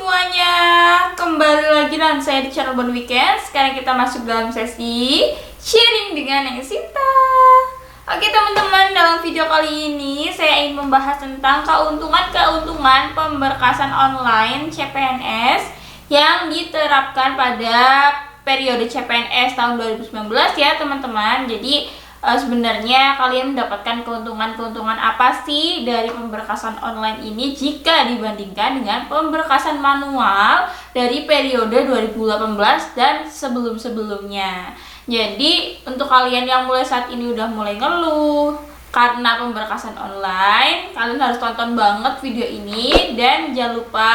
semuanya, kembali lagi dengan saya di channel Bon Weekend. Sekarang kita masuk dalam sesi sharing dengan Neng Sinta. Oke teman-teman, dalam video kali ini saya ingin membahas tentang keuntungan pemberkasan online CPNS yang diterapkan pada periode CPNS tahun 2019 ya teman-teman. Jadi sebenarnya kalian mendapatkan keuntungan apa sih dari pemberkasan online ini jika dibandingkan dengan pemberkasan manual dari periode 2018 dan sebelum-sebelumnya. Jadi untuk kalian yang mulai saat ini udah mulai ngeluh karena pemberkasan online, kalian harus tonton banget video ini dan jangan lupa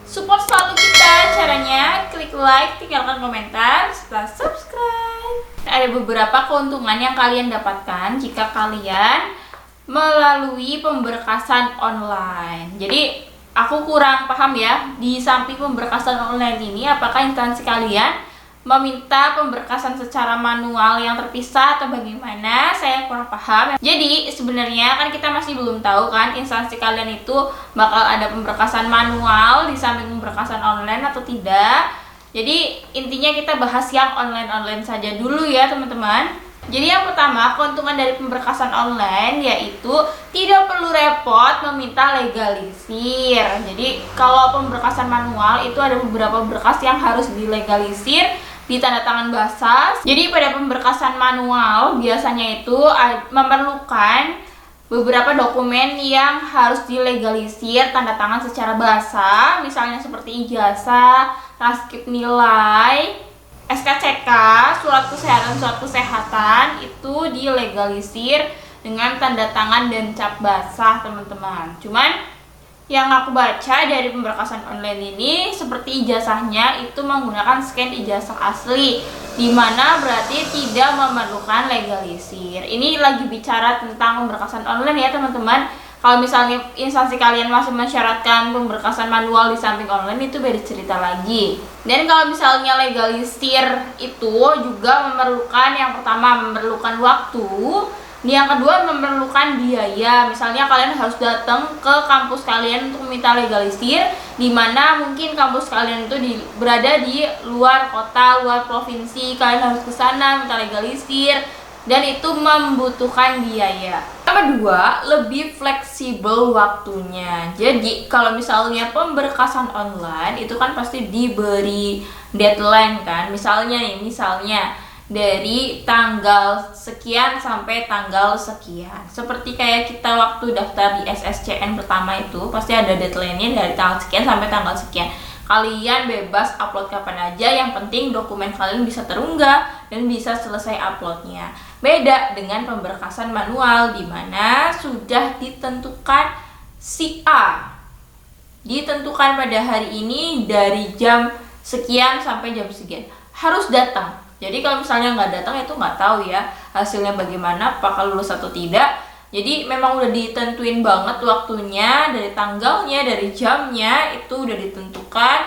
support selalu kita. Caranya klik like, tinggalkan komentar, serta subscribe. Ada beberapa keuntungan yang kalian dapatkan jika kalian melalui pemberkasan online. Jadi aku kurang paham ya, di samping pemberkasan online ini apakah instansi kalian meminta pemberkasan secara manual yang terpisah atau bagaimana, saya kurang paham. Jadi sebenarnya kan kita masih belum tahu kan instansi kalian itu bakal ada pemberkasan manual di samping pemberkasan online atau tidak. Jadi intinya kita bahas yang online saja dulu ya teman-teman. Jadi yang pertama, keuntungan dari pemberkasan online yaitu tidak perlu repot meminta legalisir. Jadi kalau pemberkasan manual itu ada beberapa berkas yang harus dilegalisir di tanda tangan basah. Jadi pada pemberkasan manual biasanya itu memerlukan beberapa dokumen yang harus dilegalisir tanda tangan secara basah, misalnya seperti ijazah, transkrip nilai, SKCK, surat kesehatan itu dilegalisir dengan tanda tangan dan cap basah teman-teman. Cuman yang aku baca dari pemberkasan online ini seperti ijazahnya itu menggunakan scan ijazah asli, dimana berarti tidak memerlukan legalisir. Ini lagi bicara tentang pemberkasan online ya teman-teman. Kalau misalnya instansi kalian masih mensyaratkan pemberkasan manual di samping online, itu beda cerita lagi. Dan kalau misalnya legalisir itu juga memerlukan, yang pertama memerlukan waktu, yang kedua memerlukan biaya. Misalnya kalian harus datang ke kampus kalian untuk meminta legalisir, dimana mungkin kampus kalian itu berada di luar kota, luar provinsi. Kalian harus ke sana minta legalisir dan itu membutuhkan biaya. Yang kedua, lebih fleksibel waktunya. Jadi kalau misalnya pemberkasan online itu kan pasti diberi deadline kan. Misalnya dari tanggal sekian sampai tanggal sekian. Seperti kayak kita waktu daftar di SSCN pertama itu pasti ada deadline-nya dari tanggal sekian sampai tanggal sekian. Kalian bebas upload kapan aja, yang penting dokumen kalian bisa terunggah dan bisa selesai uploadnya. Beda dengan pemberkasan manual di mana sudah ditentukan si A. Ditentukan pada hari ini dari jam sekian sampai jam sekian. Harus datang. Jadi kalau misalnya nggak datang itu nggak tahu ya hasilnya bagaimana, apakah lulus atau tidak. Jadi memang udah ditentuin banget waktunya, dari tanggalnya, dari jamnya itu udah ditentukan,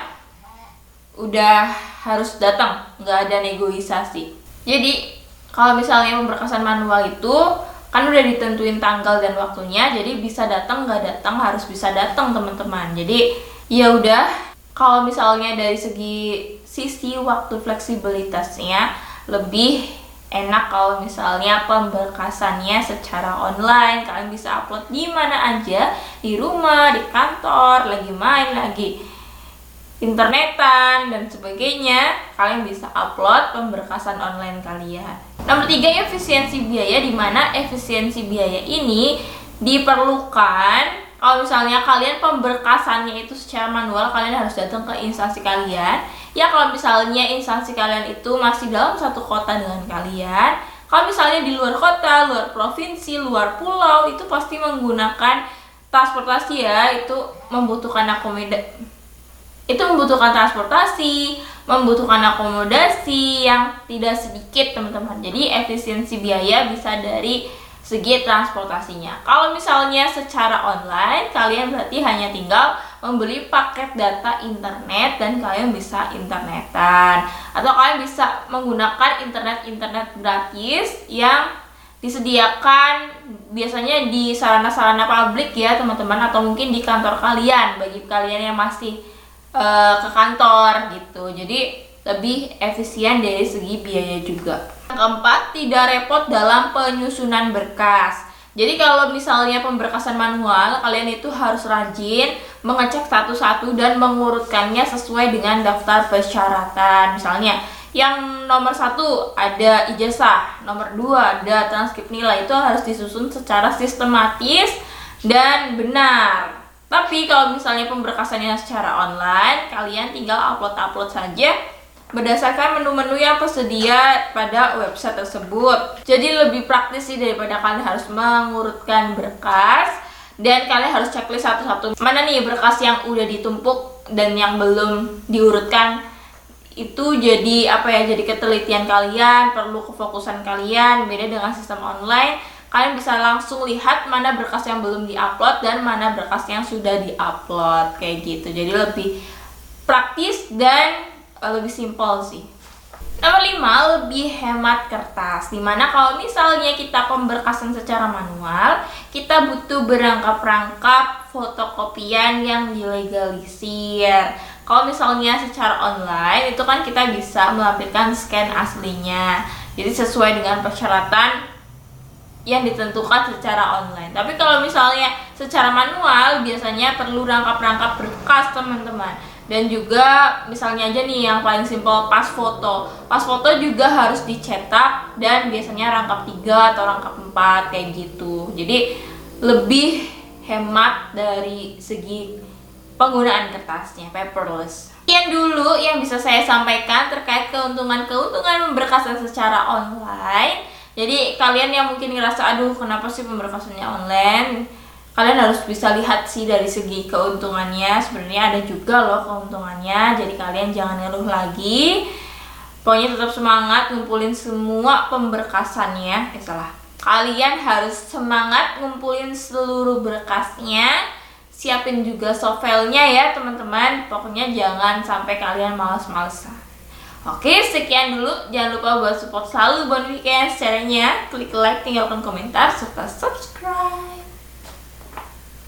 udah harus datang, nggak ada negosiasi. Jadi kalau misalnya pemberkasan manual itu kan udah ditentuin tanggal dan waktunya, jadi bisa datang nggak datang harus bisa datang teman-teman. Jadi ya udah, kalau misalnya dari sisi waktu fleksibilitasnya lebih enak kalau misalnya pemberkasannya secara online. Kalian bisa upload di mana aja, di rumah, di kantor, lagi main, lagi internetan dan sebagainya. Kalian bisa upload pemberkasan online kalian. Nomor 3, efisiensi biaya, di mana efisiensi biaya ini diperlukan kalau misalnya kalian pemberkasannya itu secara manual, kalian harus datang ke instansi kalian. Ya kalau misalnya instansi kalian itu masih dalam satu kota dengan kalian, kalau misalnya di luar kota, luar provinsi, luar pulau, itu pasti menggunakan transportasi ya. Itu membutuhkan transportasi, membutuhkan akomodasi yang tidak sedikit teman-teman. Jadi efisiensi biaya bisa dari segi transportasinya. Kalau misalnya secara online, kalian berarti hanya tinggal membeli paket data internet dan kalian bisa internetan, atau kalian bisa menggunakan internet gratis yang disediakan biasanya di sarana-sarana publik ya teman-teman, atau mungkin di kantor kalian bagi kalian yang masih ke kantor gitu. Jadi lebih efisien dari segi biaya juga. Yang keempat, tidak repot dalam penyusunan berkas. Jadi kalau misalnya pemberkasan manual, kalian itu harus rajin mengecek satu-satu dan mengurutkannya sesuai dengan daftar persyaratan. Misalnya yang nomor 1 ada ijazah, nomor 2 ada transkrip nilai, itu harus disusun secara sistematis dan benar. Tapi kalau misalnya pemberkasannya secara online, kalian tinggal upload saja berdasarkan menu-menu yang tersedia pada website tersebut. Jadi lebih praktis sih daripada kalian harus mengurutkan berkas dan kalian harus checklist satu-satu. Mana nih berkas yang udah ditumpuk dan yang belum diurutkan. Itu jadi jadi ketelitian kalian, perlu kefokusan kalian. Beda dengan sistem online, kalian bisa langsung lihat mana berkas yang belum diupload dan mana berkas yang sudah diupload kayak gitu. Jadi lebih praktis dan lebih simpel sih. Nomor 5, lebih hemat kertas. Dimana kalau misalnya kita pemberkasan secara manual, kita butuh berangkap-rangkap fotokopian yang dilegalisir. Kalau misalnya secara online, itu kan kita bisa melampirkan scan aslinya. Jadi sesuai dengan persyaratan yang ditentukan secara online. Tapi kalau misalnya secara manual, biasanya perlu rangkap-rangkap berkas teman-teman. Dan juga misalnya aja nih yang paling simpel, pas foto. Pas foto juga harus dicetak dan biasanya rangkap 3 atau rangkap 4 kayak gitu. Jadi lebih hemat dari segi penggunaan kertasnya, paperless. Sekian dulu yang bisa saya sampaikan terkait keuntungan-keuntungan pemberkasan secara online. Jadi kalian yang mungkin ngerasa aduh kenapa sih pemberkasannya online, kalian harus bisa lihat sih dari segi keuntungannya. Sebenarnya ada juga loh keuntungannya. Jadi kalian jangan ngeluh lagi. Pokoknya tetap semangat ngumpulin semua pemberkasannya. Kalian harus semangat ngumpulin seluruh berkasnya. Siapin juga sovelnya ya teman-teman. Pokoknya jangan sampai kalian malas-malesan. Oke, sekian dulu. Jangan lupa buat support selalu Bon Weekends caranya. Klik like, tinggalkan komentar, serta subscribe.